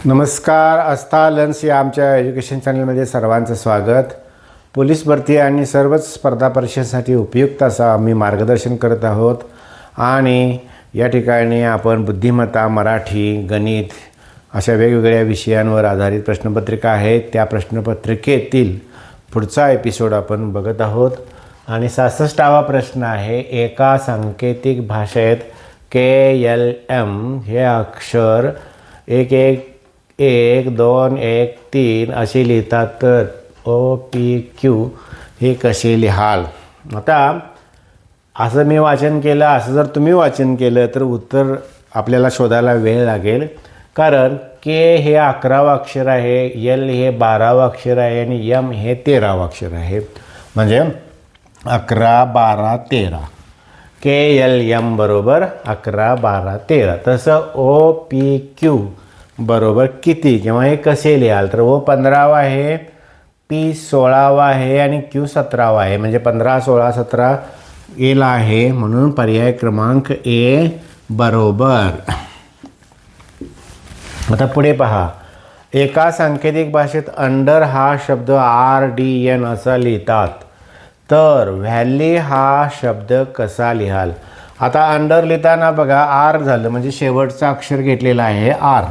नमस्कार. आस्था लन्स या आमच्या एज्युकेशन चॅनलमध्ये सर्वांचं स्वागत. पोलीस भरती आणि सर्वच स्पर्धा परीक्षेसाठी उपयुक्त असं आम्ही मार्गदर्शन करत आहोत. आणि या ठिकाणी आपण बुद्धिमत्ता, मराठी, गणित अशा वेगवेगळ्या विषयांवर आधारित प्रश्नपत्रिका आहेत. त्या प्रश्नपत्रिकेतील पुढचा एपिसोड आपण बघत आहोत. आणि 66वा प्रश्न आहे. एका सांकेतिक भाषेत KLM हे अक्षर 1 1 1 2 1 3 असे लिहितात, तर OPQ हे कसे लिहाल? आता असं मी वाचन केलं, असं जर तुम्ही वाचन केलं तर उत्तर आपल्याला शोधायला वेळ लागेल. कारण K हे 11वा अक्षर आहे, L हे 12वा अक्षर आहे आणि M हे 13वा अक्षर आहे. म्हणजे 11 12 13. KLM बरोबर 11 12 13. तसं OPQ बरोबर किती किंवा हे कसे लिहाल? तर O 15वा आहे, P 16वा आहे आणि Q 17वा आहे. म्हणजे 15 16 17 L आहे. म्हणून पर्याय क्रमांक A बरोबर. आता पुढे पहा. एका सांकेतिक भाषेत अंडर हा शब्द RDN असा लिहितात, तर व्हॅली हा शब्द कसा लिहाल? आता अंडर लिहिताना बघा R झालं, म्हणजे शेवटचं अक्षर घेतलेलं आहे R.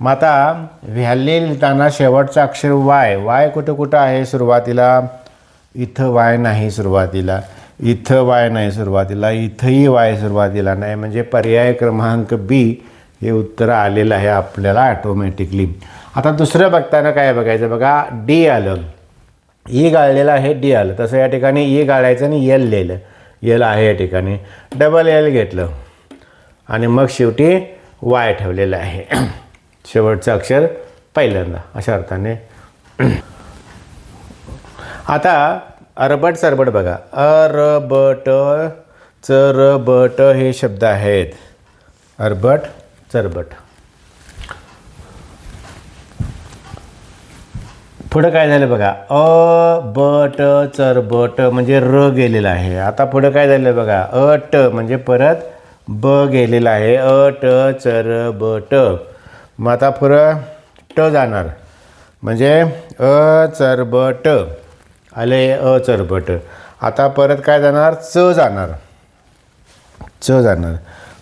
मग आता व्हॅली लिहिताना शेवटचं अक्षर Y कुठं कुठं आहे सुरुवातीला? इथं Y नाही सुरुवातीला, इथं Y नाही सुरुवातीला, इथंही Y सुरुवातीला नाही. म्हणजे पर्याय क्रमांक B हे उत्तर आलेलं आहे आपल्याला ॲटोमॅटिकली. आता दुसरं बघताना काय बघायचं? बघा, D आलं, E गाळलेलं आहे, D आलं. तसं या ठिकाणी E गाळायचं आणि L लिहिलं, L आहे या ठिकाणी. डबल L घेतलं आणि मग शेवटी Y ठेवलेलं आहे. शेवटचं अक्षर पहिल्यांदा, अशा अर्थाने. आता अरबट चरबट बघा. अरबट चरबट हे शब्द आहेत. अरबट चरबट. पुढं काय झालं बघा. अबट चरबट म्हणजे र गेलेला आहे. आता पुढं काय झालं बघा. अट म्हणजे परत ब गेलेला आहे. अट चरबट. मग आता पुढं ट जाणार, म्हणजे अचरबट आले, अचरबट. आता परत काय जाणार? च जाणार, च जाणार,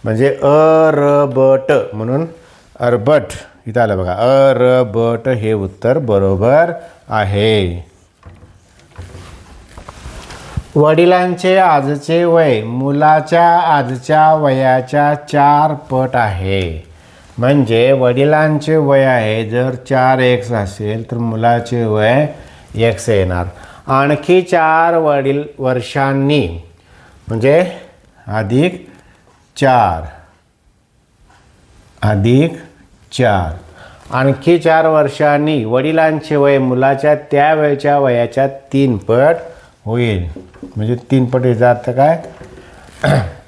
म्हणजे अरबट. म्हणून अरबट इथं आलं बघा. अरबट हे उत्तर बरोबर आहे. वडिलांचे आजचे वय मुलाच्या आजच्या वयाच्या 4 पट आहे. म्हणजे वडिलांचे वय आहे जर 4x असेल तर मुलाचे वय x येणार. आणखी 4 वर्षांनी, म्हणजे अधिक 4 अधिक 4, आणखी 4 वर्षांनी वडिलांचे वय मुलाच्या त्यावेळच्या वयाच्या 3 पट होईल. म्हणजे 3 पट याचा अर्थ काय?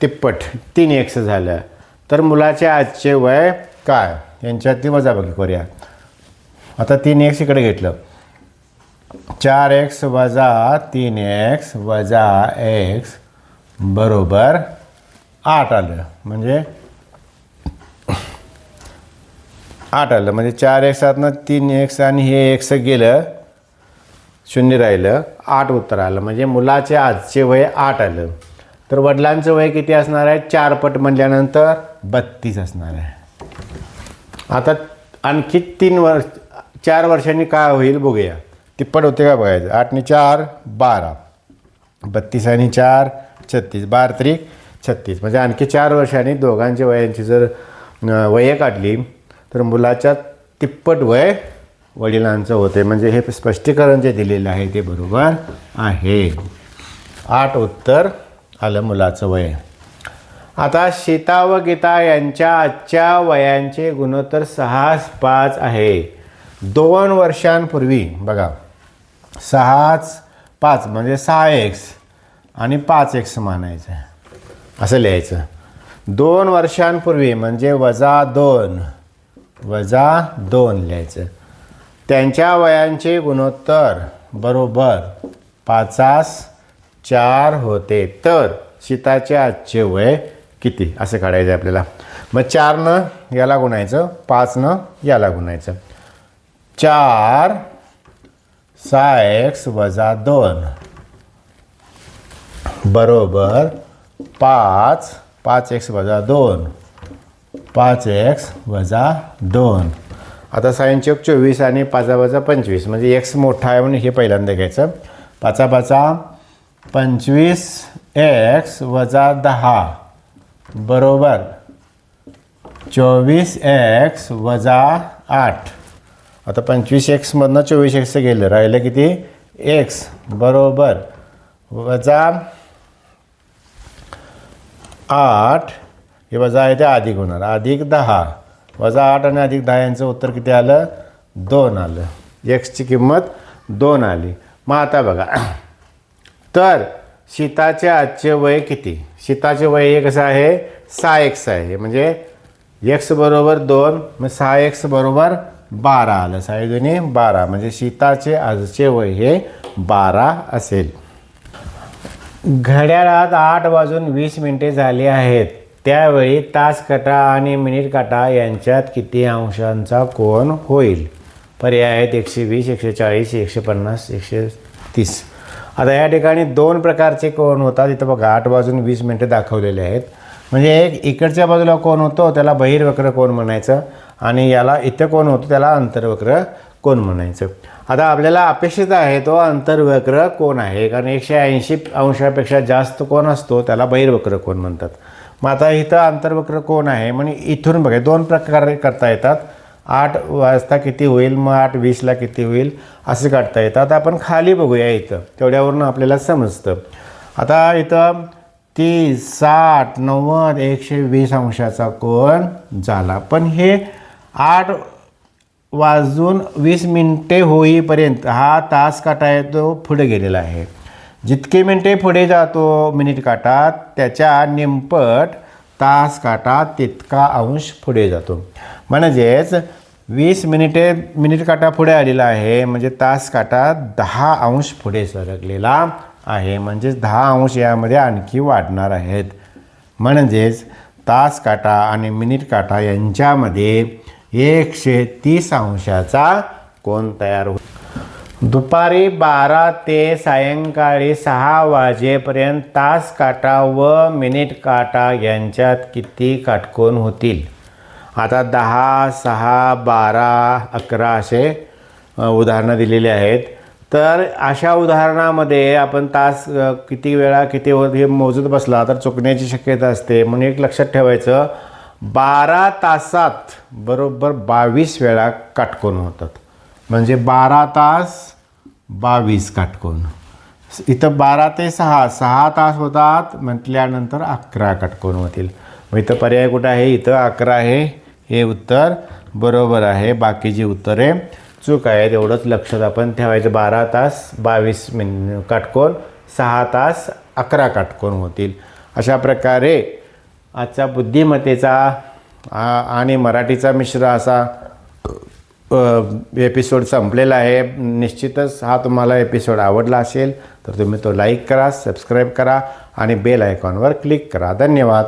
तिप्पट. 3x झालं. तर मुलाचे आजचे वय काय? यांच्यातली वजाबाकी करूया. आता 3x इकडे घेतलं, 4x वजा 3x वजा x बरोबर 8 आलं. म्हणजे 8 आलं, म्हणजे 4x आतनं 3x आणि हे x गेलं, 0 राहिलं, 8 उत्तर आलं. म्हणजे मुलाचे आजचे वय 8 आलं. तर वडिलांचं वय किती असणार आहे? 4 पट म्हणल्यानंतर 32 असणार आहे. आता आणखी 4 वर्षांनी काय होईल बघूया. तिप्पट होते का बघायचं. 8 ने 4 12, 32 आणि 4 36, 12 त्रिक 36. म्हणजे आणखी 4 वर्षांनी दोघांच्या वयांची जर वय काढली तर मुलाच्या तिप्पट वय वडिलांचं होते. म्हणजे हे स्पष्टीकरण जे दिलेलं आहे ते बरोबर आहे. 8 उत्तर आलं मुलाचं वय. आता सीता व गीता यांच्या आजच्या वयांचे गुणोत्तर 6:5 आहे. 2 वर्षांपूर्वी बघा, 6:5 म्हणजे 6x आणि 5x मानायचं, असं लिहायचं. 2 वर्षांपूर्वी म्हणजे -2 लिहायचं. त्यांच्या वयांचे गुणोत्तर बरोबर 5:4 होते. तर सीताचे आजचे वय किती असं काढायचं आपल्याला. मग 4 न याला गुणायचं, 5 याला गुणायचं. 4 6x वजा 2 बरोबर 5x वजा 2 5x वजा 2. आता 6 चौक 24 आणि 5 वजा 25 म्हणजे x मोठा आहे म्हणून हे पहिल्यांदा घ्यायचं. 5 5 25x वजा 10 बरोबर 24x वजा 8. आता 25x मधनं 24x गेलं, राहिलं किती x बरोबर वजा 8. हे वजा आहे ते अधिक होणार, अधिक 10 वजा 8 आणि अधिक 10 यांचं उत्तर किती आलं 2 आलं. एक्सची किंमत 2 आली. मग आता बघा, तर सीताचे आजचे वय किती? सीताचे वय हे कसं आहे 6x आहे, म्हणजे x बरोबर 2, मग 6x बरोबर 12 आलं. 6 दुनी 12 म्हणजे सीताचे आजचे वय हे 12 असेल. घड्याळात 8:20 झाले आहेत. त्यावेळी तास काटा आणि मिनिट काटा यांच्यात किती अंशांचा कोन होईल? पर्याय आहेत 120, 140, 150, 130. आता या ठिकाणी 2 प्रकारचे कोन होतात. इथं बघा 8:20 दाखवलेले आहेत. म्हणजे एक इकडच्या बाजूला कोन होतो त्याला बहिर्वक्र कोन म्हणायचं, आणि याला इथं कोन होतो त्याला अंतर्वक्र कोन म्हणायचं. आता आपल्याला अपेक्षित आहे तो अंतर्वक्र कोन आहे, कारण 180 अंशापेक्षा जास्त कोन असतो त्याला बहिर्वक्र कोन म्हणतात. मग आता इथं अंतर्वक्र कोन आहे म्हणजे इथून बघा 2 प्रकारे करता येतात. 8 वाजता किती होईल, मग 8:20ला किती होईल असं काढता येतं. आता आपण खाली बघूया, इथं तेवढ्यावरून आपल्याला समजतं. आता इथं 30, 60, 90, 120 अंशाचा कोन झाला. पण हे 8:20 होईपर्यंत हा तास काटा आहे तो पुढे गेलेला आहे. जितके मिनटे पुढे जातो मिनिट काटा त्याच्या निमपट तास काटा तितका अंश पुढे जातो. म्हणजेच 20 मिनिटे मिनिट काटा पुढे आलेला आहे, म्हणजे तास काटा 10 अंश पुढे सरकलेला आहे. म्हणजेच 10 अंश यामध्ये आणखी वाढणार आहेत. म्हणजेच तास काटा आणि मिनिट काटा यांच्यामध्ये 130 अंशाचा कोन तयार होतो. दुपारी 12 ते सायंकाळी 6 वाजेपर्यंत तास काटा व मिनिट काटा यांच्यात किती काटकोन होतील? आता 10, 6, 12, 11 असे उदाहरणं दिलेली आहेत. तर अशा उदाहरणामध्ये आपण तास किती वेळा किती हे मोजत बसला तर चुकण्याची शक्यता असते. म्हणून एक लक्षात ठेवायचं, 12 तासात बरोबर 22 वेळा काटकोन होतात. म्हणजे 12 तास 22 काटकोन. इथं 12 ते 6 तास होतात म्हटल्यानंतर 11 काटकोन होतील. मग इथं पर्याय कुठं आहे? इथं 11 आहे. हे उत्तर बरोबर आहे. बाकीची उत्तरे चूक आहेत. एवढंच लक्षात आपण ठेवायचं. 12 तास 22 काटकोन, 6 तास 11 काटकोन होतील. अशा प्रकारे आजचा बुद्धिमत्तेचा आणि मराठीचा मिश्र असा एपिसोड संपलेला आहे. निश्चितच हा तुम्हाला एपिसोड आवडला असेल तर तुम्ही तो लाईक करा, सबस्क्राईब करा आणि बेल आयकॉनवर क्लिक करा. धन्यवाद.